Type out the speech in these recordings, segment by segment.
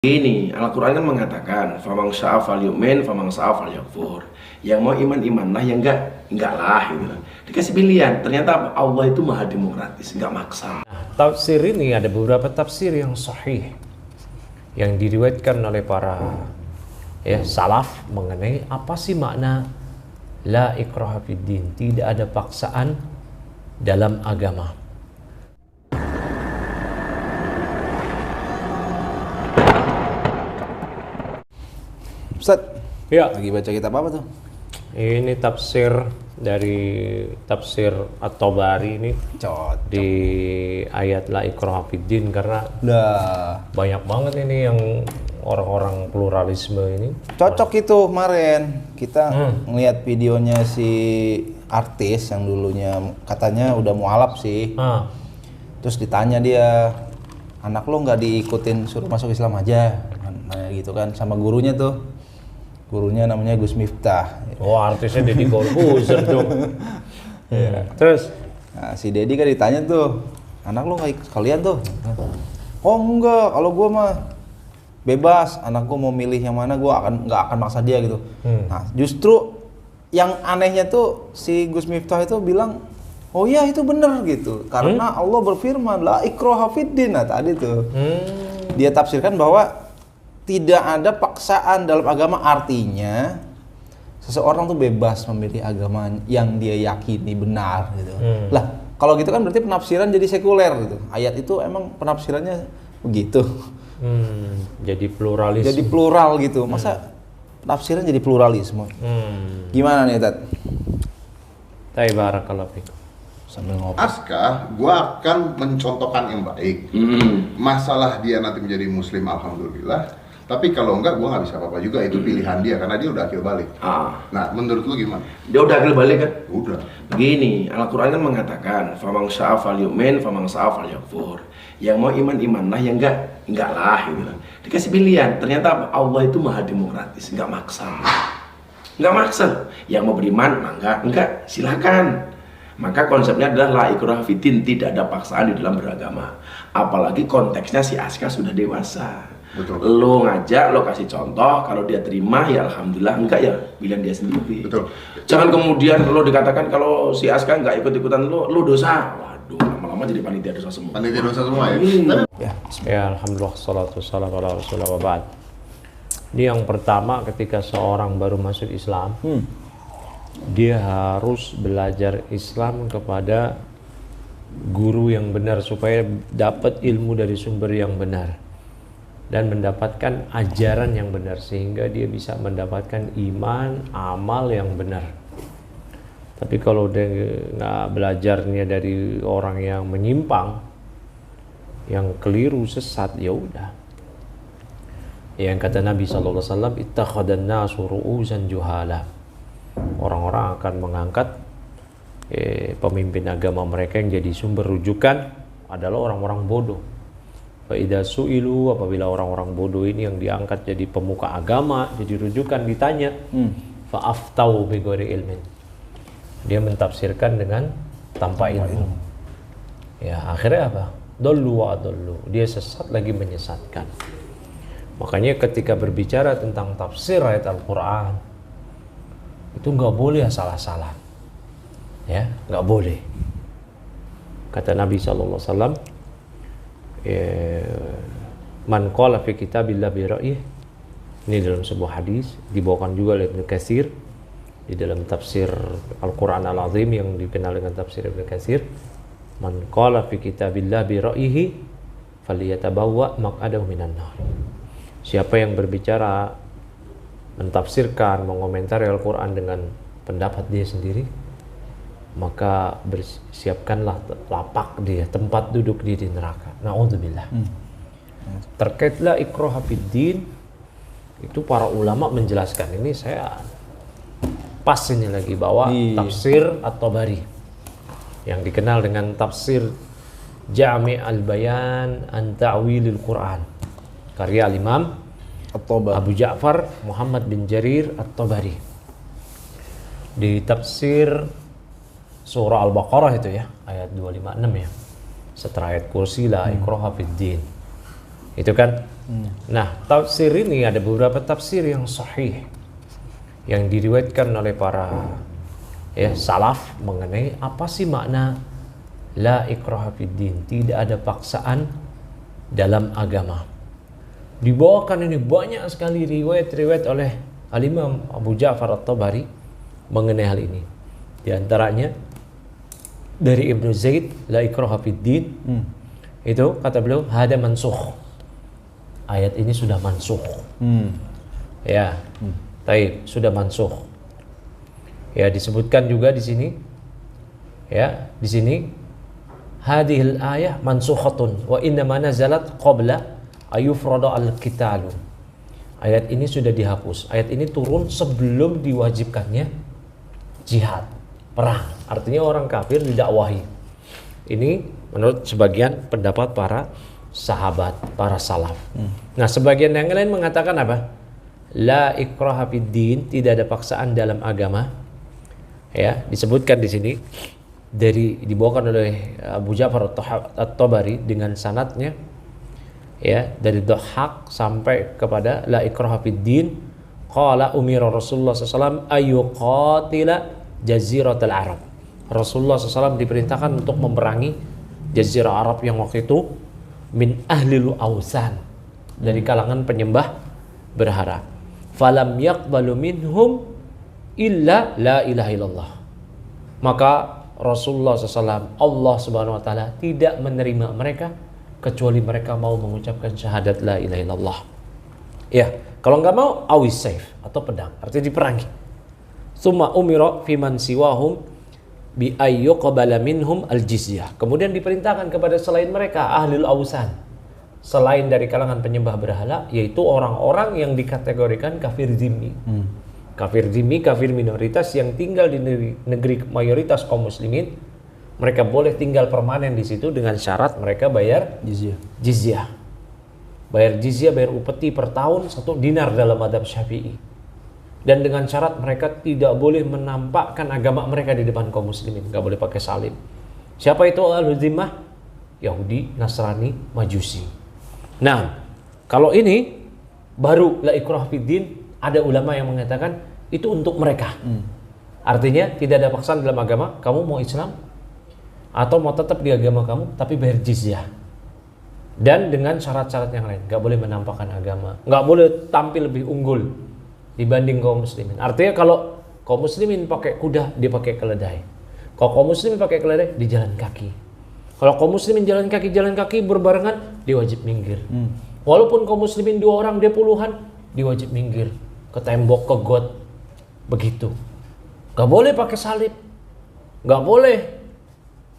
Ini Al-Quran kan mengatakan famang syaa'a falyu'min, famang syaa'a falyakfur. Yang mau iman imanlah, yang enggak lah gitu. Dikasih pilihan. Ternyata Allah itu maha demokratis, enggak maksa. Tafsir ini ada beberapa tafsir yang sahih yang diriwayatkan oleh para salaf mengenai apa sih makna la ikraha fid din, tidak ada paksaan dalam agama. Ustaz, Ya, lagi baca kitab apa tuh? ini tafsir dari tafsir At-Tabari ini Cocok. di ayat la ikraha fid din, karena Udah. banyak banget ini yang orang-orang pluralisme ini. Cocok itu kemarin. Kita ngeliat videonya si artis yang dulunya katanya udah mualaf sih. Terus ditanya dia, anak lo nggak diikutin suruh masuk Islam aja? Nanya gitu kan sama gurunya tuh. Gurunya namanya Gus Miftah. Oh, artisnya Deddy Corbuzier dong. Terus Nah, si Dedi kan ditanya tuh, anak lo nggak ikut sekalian tuh? Oh enggak, kalau gua mah bebas, anak gua mau milih yang mana gua nggak akan maksa dia gitu. Nah, justru yang anehnya tuh si Gus Miftah itu bilang, oh iya itu bener gitu, karena Allah berfirman la ikraha fiddin. Nah tadi tuh dia tafsirkan bahwa tidak ada paksaan dalam agama, artinya seseorang tuh bebas memilih agama yang dia yakini benar gitu. Lah kalau gitu kan berarti penafsiran jadi sekuler gitu. Ayat itu emang penafsirannya begitu. jadi pluralis. Jadi plural gitu. Masa penafsiran jadi pluralisme? Gimana nih Tat? Barakallahu fikum. Sambil ngopi. Aska, gua akan mencontohkan yang baik. Masalah dia nanti menjadi muslim, alhamdulillah. Tapi kalau enggak, gua nggak bisa apa-apa juga, itu pilihan dia karena dia udah akil balik. Nah, menurut lu gimana? Dia udah akil balik kan? Udah. Begini, Al-Quran kan mengatakan famang syaa'a falyu'min, famang syaa'a falyakfur. Yang mau iman imanlah, yang enggak lah gitu. Dikasih pilihan. Ternyata Allah itu maha demokratis, enggak maksa. Enggak maksa. Yang mau beriman, enggak, silakan. Maka konsepnya adalah la ikraha fiddin, tidak ada paksaan di dalam beragama. Apalagi konteksnya si Aska sudah dewasa. Betul. Lo ngajak, lo kasih contoh, kalau dia terima ya alhamdulillah, enggak ya pilihan dia sendiri. Betul. Jangan kemudian lo dikatakan kalau si Aska enggak ikut-ikutan lo dosa. Waduh, lama-lama jadi panitia dosa semua. Panitia dosa semua ya? Ya, Alhamdulillah, salatu wassalamu ala rasulillah wa ba'd. Ini yang pertama, ketika seorang baru masuk Islam, dia harus belajar Islam kepada guru yang benar supaya dapat ilmu dari sumber yang benar dan mendapatkan ajaran yang benar, sehingga dia bisa mendapatkan iman, amal yang benar. Tapi kalau dia nggak belajarnya dari orang yang menyimpang, yang keliru, sesat, ya udah. Yang kata Nabi SAW, ittakhadhan nasu ru'usan juhala. Orang-orang akan mengangkat pemimpin agama mereka yang jadi sumber rujukan adalah orang-orang bodoh. Fa'idha su'ilu, apabila orang-orang bodoh ini yang diangkat jadi pemuka agama, jadi rujukan, ditanya, fa'aftau bighairi ilmin, dia mentafsirkan dengan tanpa ilmu. Ya, akhirnya apa? Dollu wa adollu, dia sesat lagi menyesatkan. Makanya ketika berbicara tentang tafsir ayat Al-Quran, itu nggak boleh asal-asalan, ya, nggak boleh. Kata Nabi SAW, man qala fi kitabillah bi ra'yih, ini dalam sebuah hadis dibawakan juga oleh Ibnu Katsir di dalam tafsir Al-Quran Al-Azim yang dikenal dengan tafsir Ibnu Katsir. Man qala fi kitabillah bi ra'yihi falyatabawwa maq'adahu minan nar. Siapa yang berbicara, mentafsirkan, mengomentari Al-Quran dengan pendapat dia sendiri, maka bersiapkanlah lapak dia, tempat duduk dia di neraka. Na'udzubillah. Terkait la ikraha fiddin, itu para ulama menjelaskan, ini saya pas ini lagi bawa tafsir At-Tabari yang dikenal dengan tafsir Jami' al-Bayan an Ta'wilil Quran, karya Imam Abu Ja'far Muhammad bin Jarir At-Tabari. Di tafsir surah Al-Baqarah itu ya, ayat 256 ya, setelah ayat kursi la ikraha fiddin, itu kan Nah, tafsir ini ada beberapa tafsir yang sahih yang diriwayatkan oleh para salaf mengenai apa sih makna la ikraha fid din, tidak ada paksaan dalam agama. Dibawakan ini banyak sekali riwayat-riwayat oleh Al-Imam Abu Ja'far At-Tabari mengenai hal ini. Di antaranya dari Ibnu Zaid, la ikraha fid din. Itu kata beliau, hada mansukh. Ayat ini sudah mansukh. Ya. Taib, sudah mansukh. Ya, disebutkan juga di sini. Ya, di sini hadhil ayah mansukhatun wa inna ma nazalat qabla ayufrada al-qitalu. Ayat ini sudah dihapus. Ayat ini turun sebelum diwajibkannya jihad, perang. Artinya orang kafir didakwahi. Ini menurut sebagian pendapat para sahabat, para salaf. Nah, sebagian yang lain mengatakan apa? La ikraha fid din, tidak ada paksaan dalam agama. Ya, disebutkan di sini dibawakan oleh Abu Ja'far At-Tabari dengan sanadnya ya dari Dhahhak sampai kepada la ikraha fid din qala umira Rasulullah sallallahu alaihi wasallam ayyuqatila jaziratul Arab. Rasulullah SAW diperintahkan untuk memerangi jazirah Arab yang waktu itu min ahlil awsan, dari kalangan penyembah berhala. Falam yaqbalu minhum illa la ilaha illallah. Maka Rasulullah SAW, Allah Subhanahu wa taala tidak menerima mereka kecuali mereka mau mengucapkan syahadat la ilaha illallah. Ya, kalau nggak mau awis saif atau pedang, artinya diperangi. Summa umira fiman siwahum bi ayyuqbala minhum al-jizyah. Kemudian diperintahkan kepada selain mereka ahlul awsan, selain dari kalangan penyembah berhala, yaitu orang-orang yang dikategorikan kafir zimmi. Kafir zimmi, kafir minoritas yang tinggal di negeri mayoritas kaum muslimin, mereka boleh tinggal permanen di situ dengan syarat mereka bayar jizyah. Bayar jizyah, bayar upeti per tahun 1 dinar dalam mazhab Syafi'i. Dan dengan syarat mereka tidak boleh menampakkan agama mereka di depan kaum muslimin, nggak boleh pakai salib. Siapa itu ahlul zimmah? Yahudi, Nasrani, Majusi. Nah, kalau ini baru la ikrah fid din, ada ulama yang mengatakan itu untuk mereka. Artinya tidak ada paksaan dalam agama. Kamu mau Islam atau mau tetap di agama kamu tapi bayar jizyah. Dan dengan syarat-syarat yang lain, nggak boleh menampakkan agama, nggak boleh tampil lebih unggul dibanding kaum muslimin. Artinya kalau kaum muslimin pakai kuda, dia pakai keledai. Kalau kaum muslimin pakai keledai, dia jalan kaki. Kalau kaum muslimin jalan kaki berbarengan, dia wajib minggir. Walaupun kaum muslimin 2 orang, dia puluhan, dia wajib minggir ke tembok, ke got. Begitu. Gak boleh pakai salib, gak boleh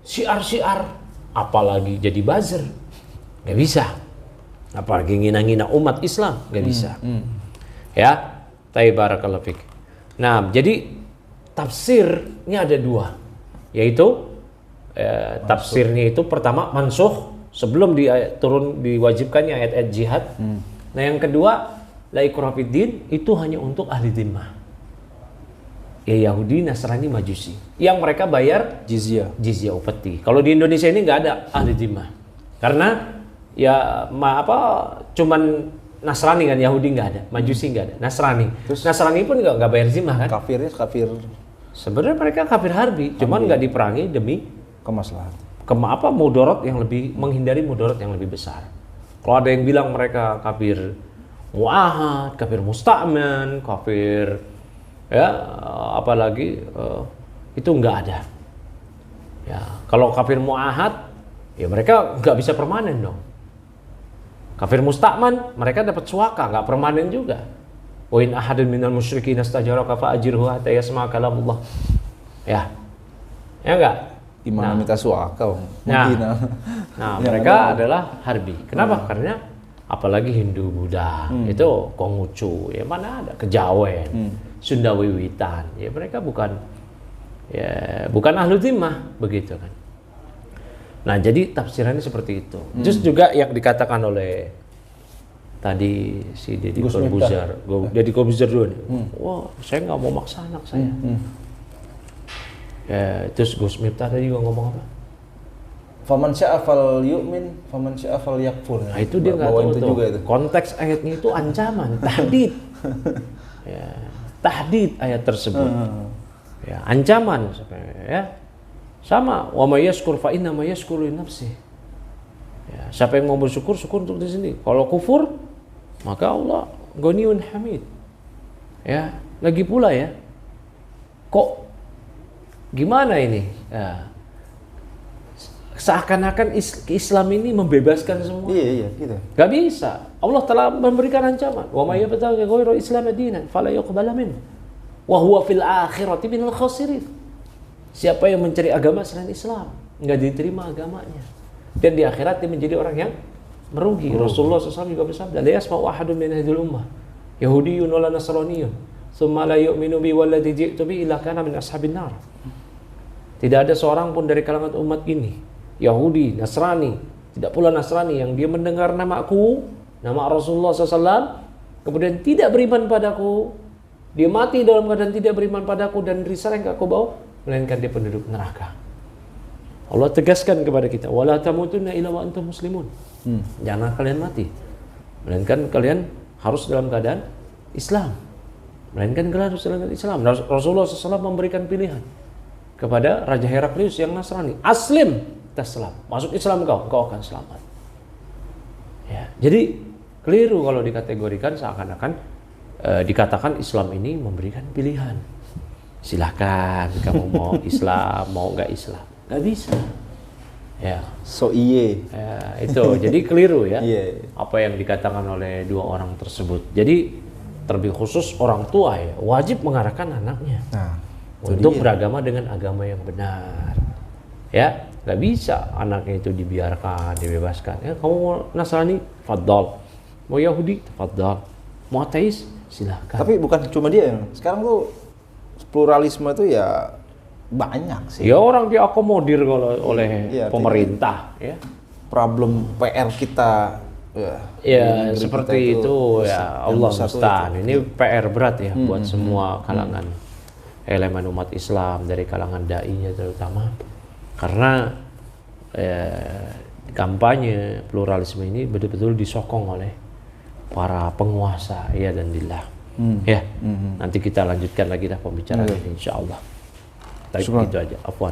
syiar-syiar, apalagi jadi buzzer. Gak bisa. Apalagi ngina-ngina umat Islam, gak bisa. Ya. Barakallahu fik. Nah, jadi tafsirnya ada 2, yaitu tafsirnya itu pertama mansukh, sebelum diwajibkannya ayat-ayat jihad. Nah, yang kedua la ikraha fid din, itu hanya untuk ahli zimmah, ya Yahudi, Nasrani, Majusi, yang mereka bayar jizyah upeti. Kalau di Indonesia ini nggak ada ahli zimmah, karena ya cuman Nasrani kan, Yahudi nggak ada, Majusi nggak ada, Nasrani. Terus Nasrani pun nggak bayar zimmah kan? Kafirnya kafir. Sebenarnya mereka kafir harbi, cuman nggak diperangi demi kemaslahatan. Mudorot yang lebih, menghindari mudorot yang lebih besar. Kalau ada yang bilang mereka kafir muahad, kafir musta'man, kafir ya apalagi itu nggak ada. Ya kalau kafir muahad, ya mereka nggak bisa permanen dong. Kafir musta'man, mereka dapat suaka, nggak permanen juga. Wa in ahadun minal musyrikin istajaraka fa ajirhu hatta yasma'a kalamullah. Ya enggak? Gimana minta suaka? Nah mereka adalah harbi. Kenapa? Karena apalagi Hindu, Buddha, itu Konghucu, ya mana ada Kejawen, Sunda Wiwitan. Ya mereka bukan ahlu zimmah, begitu kan. Nah, jadi tafsirannya seperti itu. Terus juga yang dikatakan oleh tadi si Deddy Corbuzier, Deddy Corbuzier dulu nih. Wah, saya nggak mau maksa anak saya. Ya, terus Gus Miftah tadi juga ngomong apa? Faman syaa fal yu'min, faman syaa fal yakfur. Nah, itu dia nggak tahu tuh. Juga itu. Konteks ayatnya itu ancaman, tahdid. Ya, tahdid ayat tersebut. Ya, ancaman ya. Sama, wa may yashkur fa inna ma yashkuru li nafsihi. Ya, siapa yang mau bersyukur, syukur untuk diri sendiri. Kalau kufur, maka Allah Ghaniyun Hamid. Ya, lagi pula ya. Kok gimana ini? Ya, seakan-akan Islam ini membebaskan semua. Iya, gitu. Gak bisa. Allah telah memberikan ancaman. Wa may yabtaghi ghayra Islam dinan fala yuqbala minhu wa huwa fil akhirati minal khasirin. Siapa yang mencari agama selain Islam, enggak diterima agamanya. Dan di akhirat dia menjadi orang yang merugi. Rasulullah SAW juga bersabda, "La yasma'u ahadun min hadhil ummah yahudiyyun wala nasraniyyun, tsumma la yu'minu bi walladhi ji'tu bi illa kana min ashabin nar." Tidak ada seorang pun dari kalangan umat ini, Yahudi, Nasrani, tidak pula Nasrani, yang dia mendengar namaku, nama Rasulullah SAW, kemudian tidak beriman padaku, dia mati dalam keadaan tidak beriman padaku dan risalah yang aku bawa, melainkan dia penduduk neraka. Allah tegaskan kepada kita, wala tamutunna illa wa antum muslimun. Jangan kalian mati, melainkan kalian harus dalam keadaan Islam. Melainkan kalian harus dalam keadaan Islam. Rasulullah SAW memberikan pilihan kepada Raja Heraklius yang Nasrani, aslim taslam, masuk Islam kau akan selamat. Ya, jadi keliru kalau dikategorikan seakan-akan dikatakan Islam ini memberikan pilihan. Silahkan kamu mau Islam, mau nggak Islam, nggak bisa. Ya, So iye. ya itu jadi keliru ya. Iya. Apa yang dikatakan oleh dua orang tersebut. Jadi terlebih khusus orang tua ya wajib mengarahkan anaknya. Nah, untuk beragama dengan agama yang benar. Ya, nggak bisa anaknya itu dibiarkan, dibebaskan. Ya, kamu mau Nasrani, faddal. Mau Yahudi, faddal. Mau ateis, silahkan. tapi bukan cuma dia. Sekarang tuh pluralisme tuh ya banyak sih. Ya orang diakomodir kalau oleh Iya, pemerintah. Ya, Problem PR kita ya negeri seperti kita itu ya Allah besar tuh musta'an. itu. Ini PR berat ya buat semua kalangan elemen umat Islam, dari kalangan dai-nya terutama. Karena kampanye pluralisme ini betul-betul disokong oleh para penguasa ya dan billah. Ya, nanti kita lanjutkan lagi dah pembicaraan ini insyaallah. Tapi itu aja. Afwan.